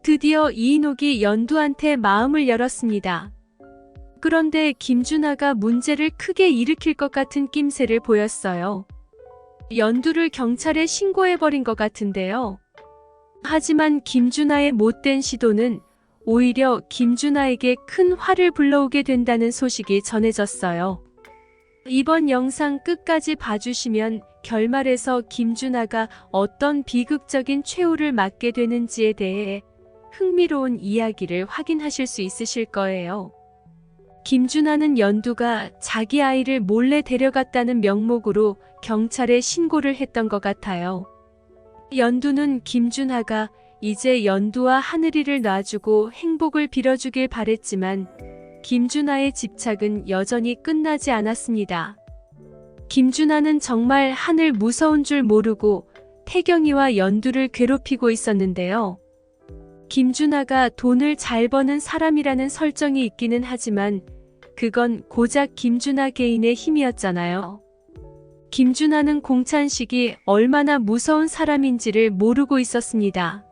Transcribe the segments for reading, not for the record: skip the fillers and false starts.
드디어 이인옥이 연두한테 마음을 열었습니다. 그런데 김준하가 문제를 크게 일으킬 것 같은 낌새를 보였어요. 연두를 경찰에 신고해버린 것 같은데요. 하지만 김준하의 못된 시도는 오히려 김준하에게 큰 화를 불러오게 된다는 소식이 전해졌어요. 이번 영상 끝까지 봐주시면 결말에서 김준하가 어떤 비극적인 최후를 맞게 되는지에 대해 흥미로운 이야기를 확인하실 수 있으실 거예요. 김준하는 연두가 자기 아이를 몰래 데려갔다는 명목으로 경찰에 신고를 했던 것 같아요. 연두는 김준하가 이제 연두와 하늘이를 놔주고 행복을 빌어주길 바랬지만 김준하의 집착은 여전히 끝나지 않았습니다. 김준하는 정말 하늘 무서운 줄 모르고 태경이와 연두를 괴롭히고 있었는데요. 김준하가 돈을 잘 버는 사람이라는 설정이 있기는 하지만 그건 고작 김준하 개인의 힘이었잖아요. 김준하는 공찬식이 얼마나 무서운 사람인지를 모르고 있었습니다.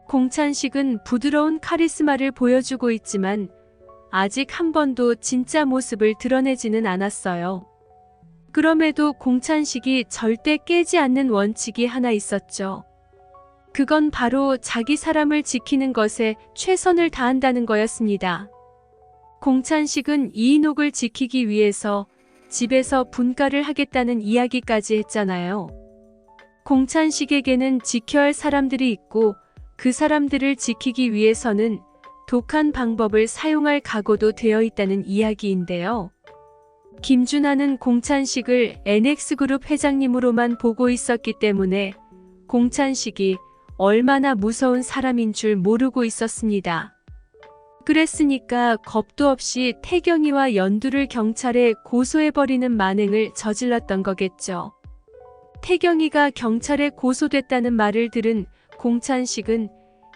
공찬식은 부드러운 카리스마를 보여주고 있지만 아직 한 번도 진짜 모습을 드러내지는 않았어요. 그럼에도 공찬식이 절대 깨지 않는 원칙이 하나 있었죠. 그건 바로 자기 사람을 지키는 것에 최선을 다한다는 거였습니다. 공찬식은 이인옥을 지키기 위해서 집에서 분가를 하겠다는 이야기까지 했잖아요. 공찬식에게는 지켜야 할 사람들이 있고 그 사람들을 지키기 위해서는 독한 방법을 사용할 각오도 되어 있다는 이야기인데요. 김준하는 공찬식을 NX그룹 회장님으로만 보고 있었기 때문에 공찬식이 얼마나 무서운 사람인 줄 모르고 있었습니다. 그랬으니까 겁도 없이 태경이와 연두를 경찰에 고소해버리는 만행을 저질렀던 거겠죠. 태경이가 경찰에 고소됐다는 말을 들은 공찬식은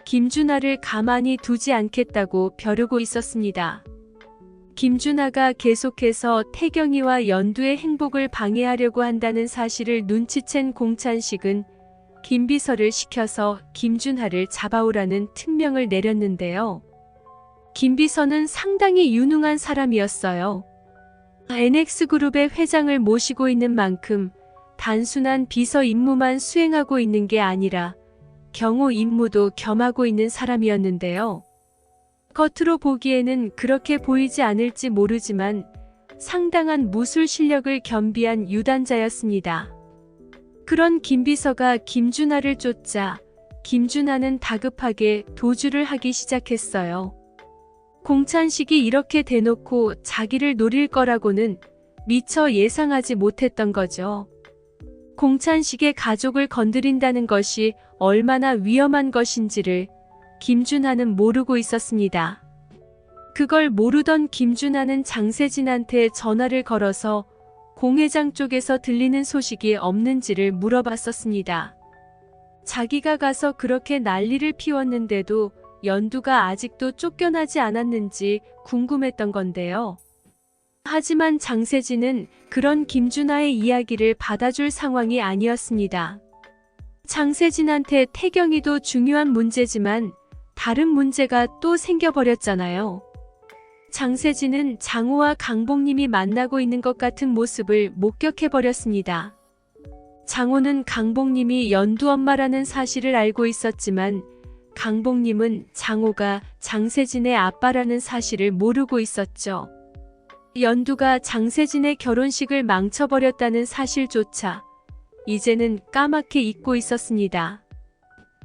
김준하를 가만히 두지 않겠다고 벼르고 있었습니다. 김준하가 계속해서 태경이와 연두의 행복을 방해하려고 한다는 사실을 눈치챈 공찬식은 김비서를 시켜서 김준하를 잡아오라는 특명을 내렸는데요. 김비서는 상당히 유능한 사람이었어요. NX그룹의 회장을 모시고 있는 만큼 단순한 비서 임무만 수행하고 있는 게 아니라 경호 임무도 겸하고 있는 사람이었는데요. 겉으로 보기에는 그렇게 보이지 않을지 모르지만 상당한 무술 실력을 겸비한 유단자였습니다. 그런 김비서가 김준하를 쫓자 김준하는 다급하게 도주를 하기 시작했어요. 공찬식이 이렇게 대놓고 자기를 노릴 거라고는 미처 예상하지 못했던 거죠. 공찬식의 가족을 건드린다는 것이 얼마나 위험한 것인지를 김준하는 모르고 있었습니다. 그걸 모르던 김준하는 장세진한테 전화를 걸어서 공 회장 쪽에서 들리는 소식이 없는지를 물어봤었습니다. 자기가 가서 그렇게 난리를 피웠는데도 연두가 아직도 쫓겨나지 않았는지 궁금했던 건데요. 하지만 장세진은 그런 김준하의 이야기를 받아줄 상황이 아니었습니다. 장세진한테 태경이도 중요한 문제지만 다른 문제가 또 생겨버렸잖아요. 장세진은 장호와 강복님이 만나고 있는 것 같은 모습을 목격해버렸습니다. 장호는 강복님이 연두 엄마라는 사실을 알고 있었지만 강복님은 장호가 장세진의 아빠라는 사실을 모르고 있었죠. 연두가 장세진의 결혼식을 망쳐버렸다는 사실조차 이제는 까맣게 잊고 있었습니다.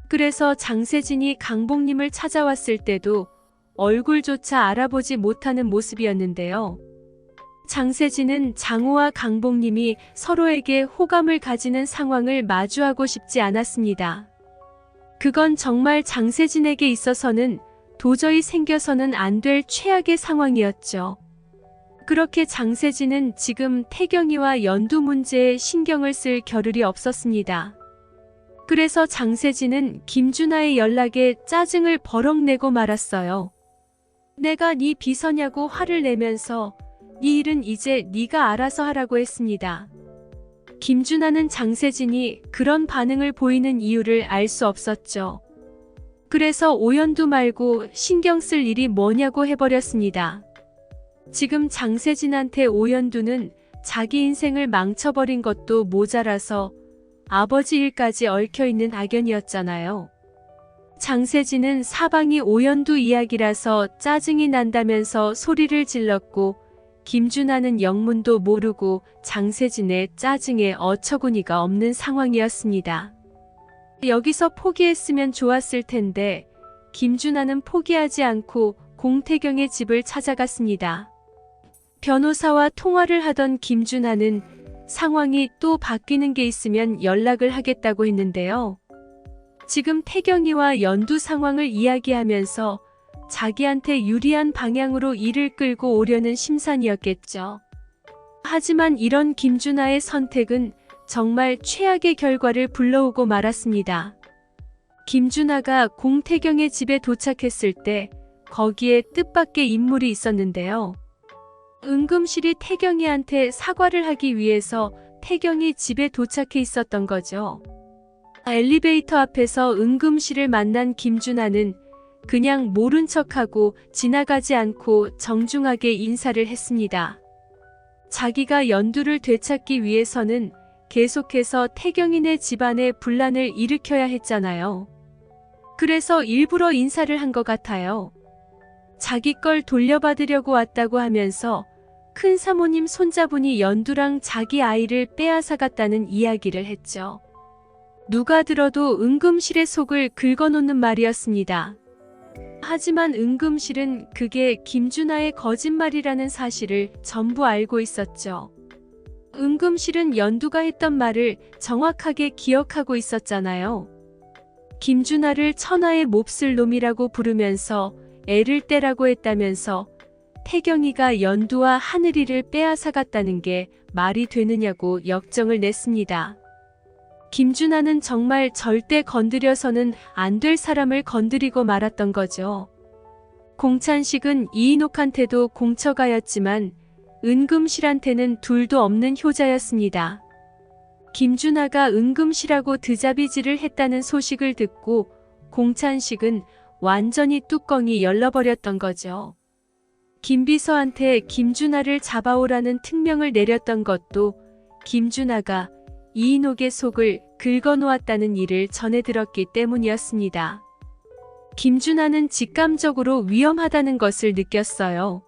그래서 장세진이 강복님을 찾아왔을 때도 얼굴조차 알아보지 못하는 모습이었는데요. 장세진은 장호와 강복님이 서로에게 호감을 가지는 상황을 마주하고 싶지 않았습니다. 그건 정말 장세진에게 있어서는 도저히 생겨서는 안 될 최악의 상황이었죠. 그렇게 장세진은 지금 태경이와 연두 문제에 신경을 쓸 겨를이 없었습니다. 그래서 장세진은 김준하의 연락에 짜증을 버럭 내고 말았어요. 내가 네 비서냐고 화를 내면서 네 일은 이제 네가 알아서 하라고 했습니다. 김준하는 장세진이 그런 반응을 보이는 이유를 알 수 없었죠. 그래서 오연두 말고 신경 쓸 일이 뭐냐고 해버렸습니다. 지금 장세진한테 오연두는 자기 인생을 망쳐버린 것도 모자라서 아버지 일까지 얽혀있는 악연이었잖아요. 장세진은 사방이 오연두 이야기라서 짜증이 난다면서 소리를 질렀고 김준하는 영문도 모르고 장세진의 짜증에 어처구니가 없는 상황이었습니다. 여기서 포기했으면 좋았을 텐데 김준하는 포기하지 않고 공태경의 집을 찾아갔습니다. 변호사와 통화를 하던 김준하는 상황이 또 바뀌는 게 있으면 연락을 하겠다고 했는데요. 지금 태경이와 연두 상황을 이야기하면서 자기한테 유리한 방향으로 일을 끌고 오려는 심산이었겠죠. 하지만 이런 김준하의 선택은 정말 최악의 결과를 불러오고 말았습니다. 김준하가 공태경의 집에 도착했을 때 거기에 뜻밖의 인물이 있었는데요. 응급실이 태경이한테 사과를 하기 위해서 태경이 집에 도착해 있었던 거죠. 엘리베이터 앞에서 응급실을 만난 김준하는 그냥 모른 척하고 지나가지 않고 정중하게 인사를 했습니다. 자기가 연두를 되찾기 위해서는 계속해서 태경이네 집안에 분란을 일으켜야 했잖아요. 그래서 일부러 인사를 한 것 같아요. 자기 걸 돌려받으려고 왔다고 하면서 큰 사모님 손자분이 연두랑 자기 아이를 빼앗아갔다는 이야기를 했죠. 누가 들어도 응급실의 속을 긁어놓는 말이었습니다. 하지만 응급실은 그게 김준하의 거짓말이라는 사실을 전부 알고 있었죠. 응급실은 연두가 했던 말을 정확하게 기억하고 있었잖아요. 김준하를 천하의 몹쓸 놈이라고 부르면서 애를 떼라고 했다면서 태경이가 연두와 하늘이를 빼앗아갔다는 게 말이 되느냐고 역정을 냈습니다. 김준하는 정말 절대 건드려서는 안 될 사람을 건드리고 말았던 거죠. 공찬식은 이인옥한테도 공처가였지만 은금실한테는 둘도 없는 효자였습니다. 김준하가 은금실하고 드자비질을 했다는 소식을 듣고 공찬식은 완전히 뚜껑이 열려버렸던 거죠. 김비서한테 김준하를 잡아오라는 특명을 내렸던 것도 김준하가 이인옥의 속을 긁어놓았다는 일을 전해 들었기 때문이었습니다. 김준하는 직감적으로 위험하다는 것을 느꼈어요.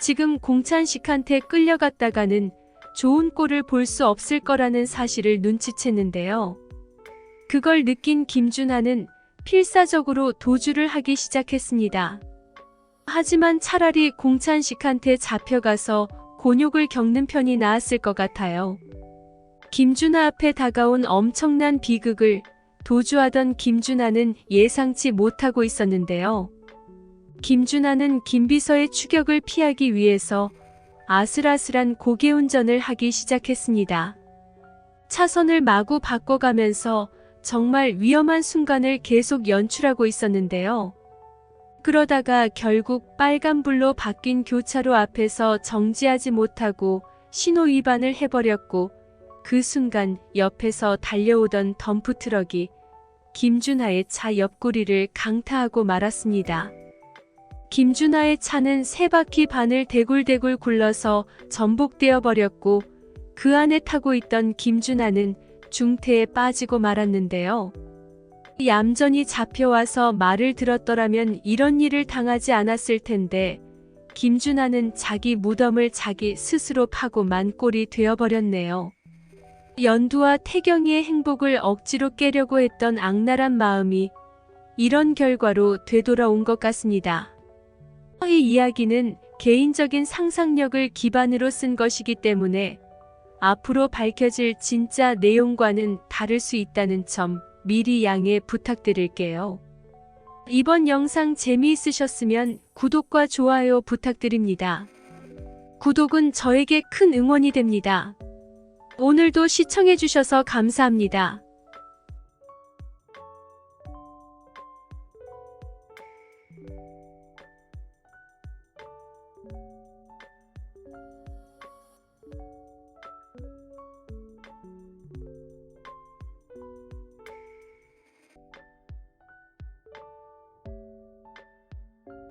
지금 공찬식한테 끌려갔다가는 좋은 꼴을 볼 수 없을 거라는 사실을 눈치챘는데요. 그걸 느낀 김준하는 필사적으로 도주를 하기 시작했습니다. 하지만 차라리 공찬식한테 잡혀가서 곤욕을 겪는 편이 나았을 것 같아요. 김준하 앞에 다가온 엄청난 비극을 도주하던 김준하는 예상치 못하고 있었는데요. 김준하는 김비서의 추격을 피하기 위해서 아슬아슬한 고개운전을 하기 시작했습니다. 차선을 마구 바꿔가면서 정말 위험한 순간을 계속 연출하고 있었는데요. 그러다가 결국 빨간불로 바뀐 교차로 앞에서 정지하지 못하고 신호 위반을 해버렸고 그 순간 옆에서 달려오던 덤프트럭이 김준하의 차 옆구리를 강타하고 말았습니다. 김준하의 차는 세 바퀴 반을 대굴대굴 굴러서 전복되어 버렸고 그 안에 타고 있던 김준하는 중태에 빠지고 말았는데요. 얌전히 잡혀와서 말을 들었더라면 이런 일을 당하지 않았을 텐데 김준하는 자기 무덤을 자기 스스로 파고 만 꼴이 되어버렸네요. 연두와 태경이의 행복을 억지로 깨려고 했던 악랄한 마음이 이런 결과로 되돌아온 것 같습니다. 이 이야기는 개인적인 상상력을 기반으로 쓴 것이기 때문에 앞으로 밝혀질 진짜 내용과는 다를 수 있다는 점 미리 양해 부탁드릴게요. 이번 영상 재미있으셨으면 구독과 좋아요 부탁드립니다. 구독은 저에게 큰 응원이 됩니다. 오늘도 시청해주셔서 감사합니다.